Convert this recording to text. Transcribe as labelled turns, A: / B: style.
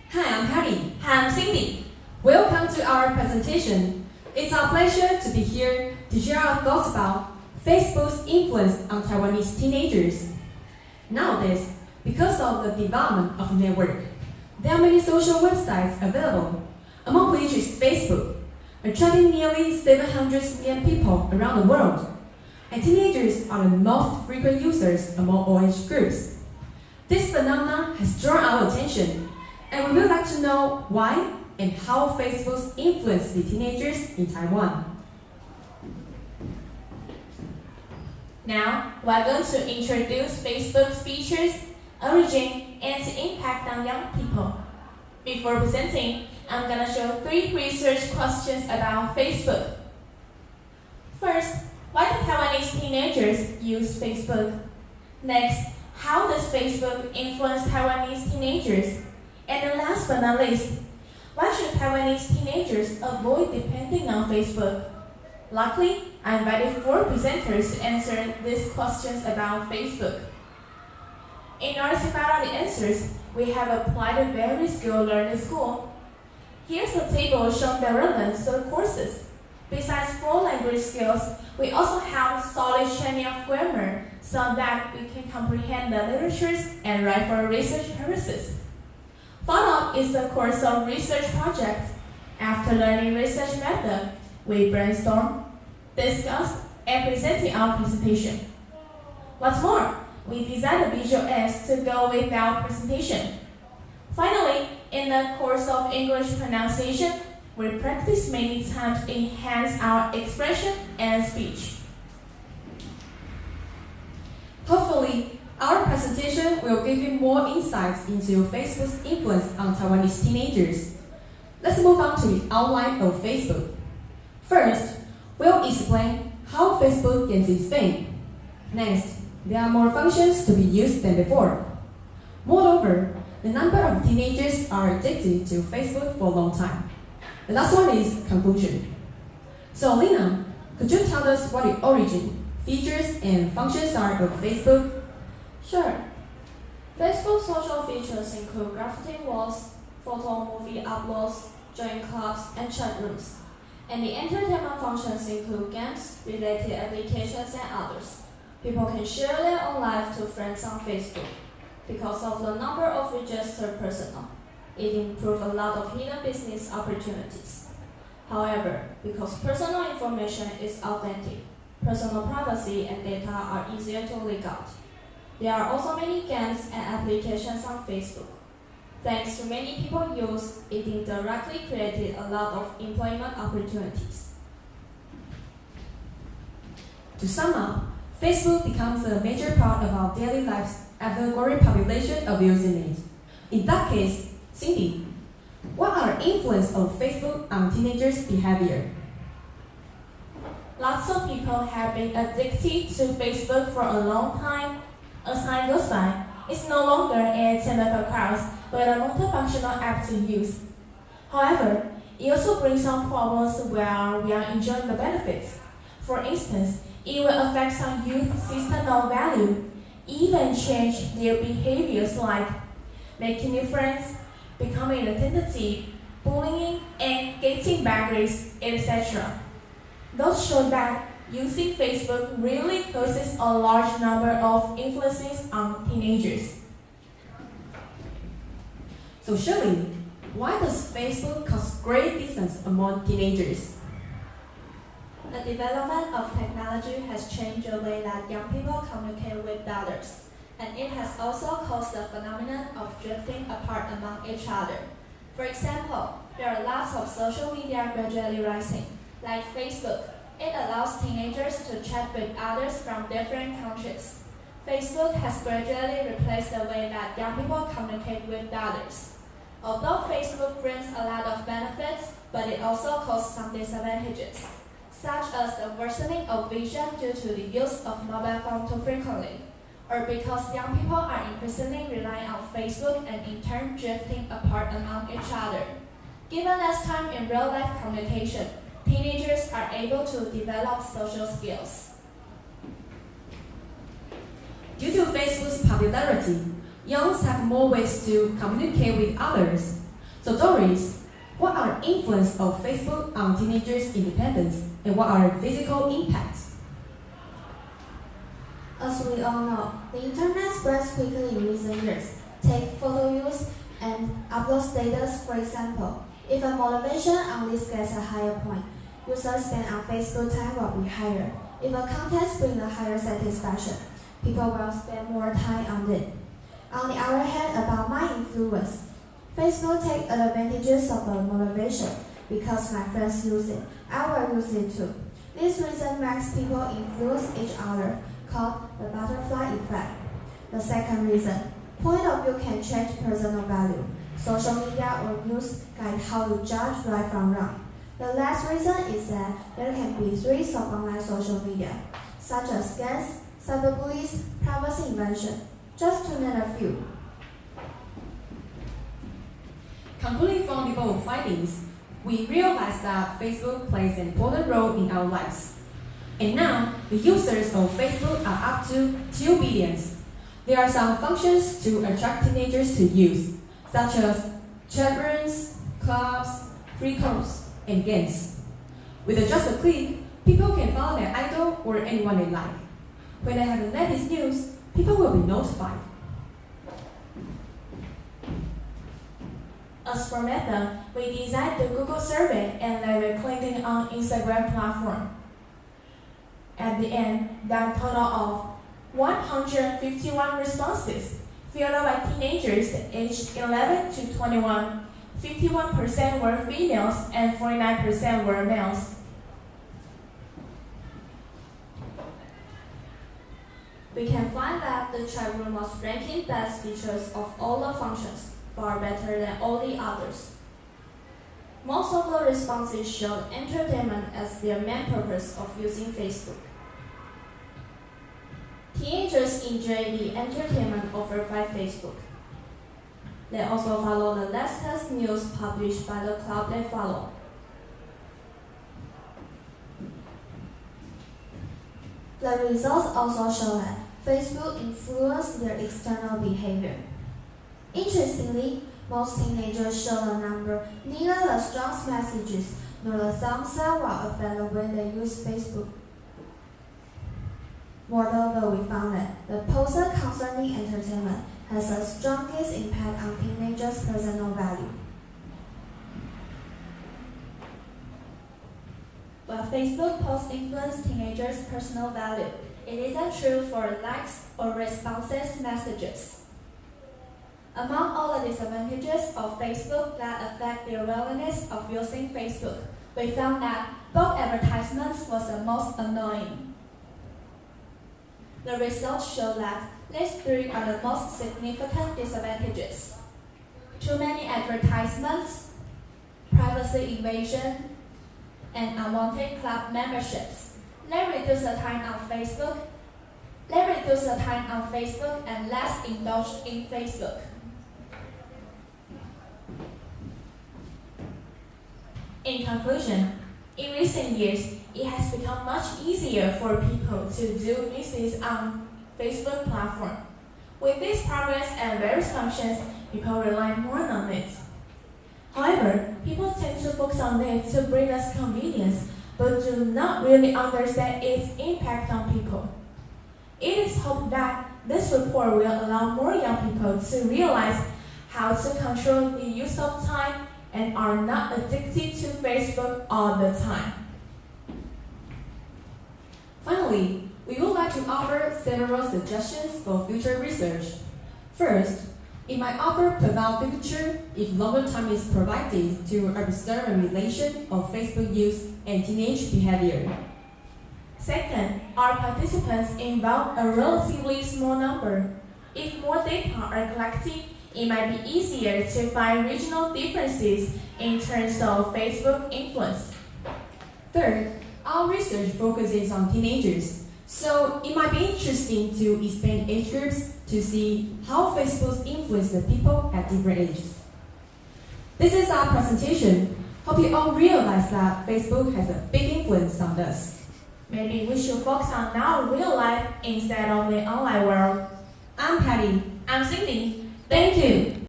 A: Hi, I'm Patty.
B: Hi, I'm Cindy.
A: Welcome to our presentation. It's our pleasure to be here to share our thoughts about Facebook's influence on Taiwanese teenagers. Nowadays, because of the development of network, there are many social websites available, among which is Facebook, attracting nearly 700 million people around the world. And teenagers are the most frequent users among all age groups. This phenomenon has drawn our attention, and we would like to know why and how Facebook's influenced the teenagers in Taiwan.
B: Now, we're going to introduce Facebook's features, origin, and impact on young people. Before presenting, I'm going to show 3 research questions about Facebook. First, why do Taiwanese teenagers use Facebook? Next, how does Facebook influence Taiwanese teenagers? And last but not least, why should Taiwanese teenagers avoid depending on Facebook? Luckily, I invited 4 presenters to answer these questions about Facebook. In order to find out the answers, we have applied a very skilled learning school. Here's a table showing the relevance to the courses. Besides 4 language skills, we also have solid training of grammar so that we can comprehend the literatures and write for research purposes. Follow-up is the course of research project. After learning research method, we brainstorm, discuss, and present our presentation. What's more, we design the visual aids to go with our presentation. Finally, in the course of English pronunciation, we practice many times to enhance our expression and speech.
A: Hopefully, our presentation will give you more insights into Facebook's influence on Taiwanese teenagers. Let's move on to the outline of Facebook. First, we'll explain how Facebook gains its fame. Next, there are more functions to be used than before. Moreover, the number of teenagers are addicted to Facebook for a long time. The last one is conclusion. So, Lina, could you tell us what the origin, features, and functions are of Facebook?
C: Sure. Facebook social features include graffiti walls, photo movie uploads, join clubs, and chat rooms. And the entertainment functions include games, related applications, and others. People can share their own life to friends on Facebook. Because of the number of registered personnel, it improves a lot of hidden business opportunities. However, because personal information is authentic, personal privacy and data are easier to leak out. There are also many games and applications on Facebook. Thanks to many people use, it indirectly created a lot of employment opportunities.
A: To sum up, Facebook becomes a major part of our daily lives after a growing population of using it. In that case, Cindy, what are the influence of Facebook on teenagers' behavior?
B: Lots of people have been addicted to Facebook for a long time. As time goes by, it's no longer a timid for crowds, but a multifunctional app to use. However, it also brings some problems where we are enjoying the benefits. For instance, it will affect some youth's system of value, even change their behaviors like making new friends, becoming a tendency, bullying, and getting boundaries, etc. Those show that using Facebook really causes a large number of influences on teenagers.
A: So Shirley, why does Facebook cause great distance among teenagers?
C: The development of technology has changed the way that young people communicate with others, and it has also caused the phenomenon of drifting apart among each other. For example, there are lots of social media gradually rising, like Facebook. It allows teenagers to chat with others from different countries. Facebook has gradually replaced the way that young people communicate with others. Although Facebook brings a lot of benefits, but it also causes some disadvantages, such as the worsening of vision due to the use of mobile phone too frequently, or because young people are increasingly relying on Facebook and in turn drifting apart among each other. Given less time in real-life communication, teenagers are able to develop social skills.
A: Due to Facebook's popularity, youngs have more ways to communicate with others. So Doris, what are the influence of Facebook on teenagers' independence and what are the physical impacts?
D: As we all know, the internet spreads quickly in recent years. Take photo use and upload status for example. If a motivation on this gets a higher point, user spend on Facebook time will be higher. If a content brings a higher satisfaction, people will spend more time on it. On the other hand, about my influence, Facebook takes advantages of the motivation because my friends use it. I will use it too. This reason makes people influence each other, called the butterfly effect. The second reason, point of view can change personal value. Social media or news guide how you judge right from wrong. The last reason is that there can be threats of online social media, such as scams, cyberbullies, privacy invasion, just to name a few.
A: Concluding from the above findings, we realize that Facebook plays an important role in our lives. And now, the users of Facebook are up to 2 billion. There are some functions to attract teenagers to use, such as chat rooms, clubs, free codes, and games. With just a click, people can follow their idol or anyone they like. When they have the latest news, people will be notified.
B: As for Meta, we designed the Google survey and live clicking on Instagram platform. At the end, there are a total of 151 responses, filled out by teenagers aged 11 to 21. 51% were females and 49% were males.
C: We can find that the chat room was ranking best features of all the functions, far better than all the others. Most of the responses showed entertainment as their main purpose of using Facebook. Teenagers enjoy the entertainment offered by Facebook. They also follow the latest news published by the club they follow.
D: The results also show that Facebook influenced their external behavior. Interestingly, most teenagers show the number neither the strong messages nor the thumbs up will affect the way they use Facebook. Moreover, we found that the post concerning entertainment has the strongest impact on teenagers' personal value.
C: While Facebook posts influence teenagers' personal value, it isn't true for likes or responses messages. Among all the disadvantages of Facebook that affect their willingness of using Facebook, we found that bulk advertisements was the most annoying. The results show that these 3 are the most significant disadvantages. Too many advertisements, privacy invasion, and unwanted club memberships. They reduce the time on Facebook and less indulged in Facebook.
B: In conclusion, in recent years, it has become much easier for people to do business on Facebook platform. With this progress and various functions, people rely more on it. However, people tend to focus on it to bring us convenience, but do not really understand its impact on people. It is hoped that this report will allow more young people to realize how to control the use of time and are not addicted to Facebook all the time.
A: Finally, we would like to offer several suggestions for future research. First, it might offer profound future if longer time is provided to observe a relation of Facebook use and teenage behavior.
B: Second, our participants involve a relatively small number. If more data are collected, it might be easier to find regional differences in terms of Facebook influence.
A: Third, our research focuses on teenagers, so it might be interesting to expand age groups to see how Facebook influences the people at different ages. This is our presentation. Hope you all realize that Facebook has a big influence on us.
B: Maybe we should focus on our real life instead of the online world.
A: I'm Patty.
B: I'm Cindy.
A: Thank you.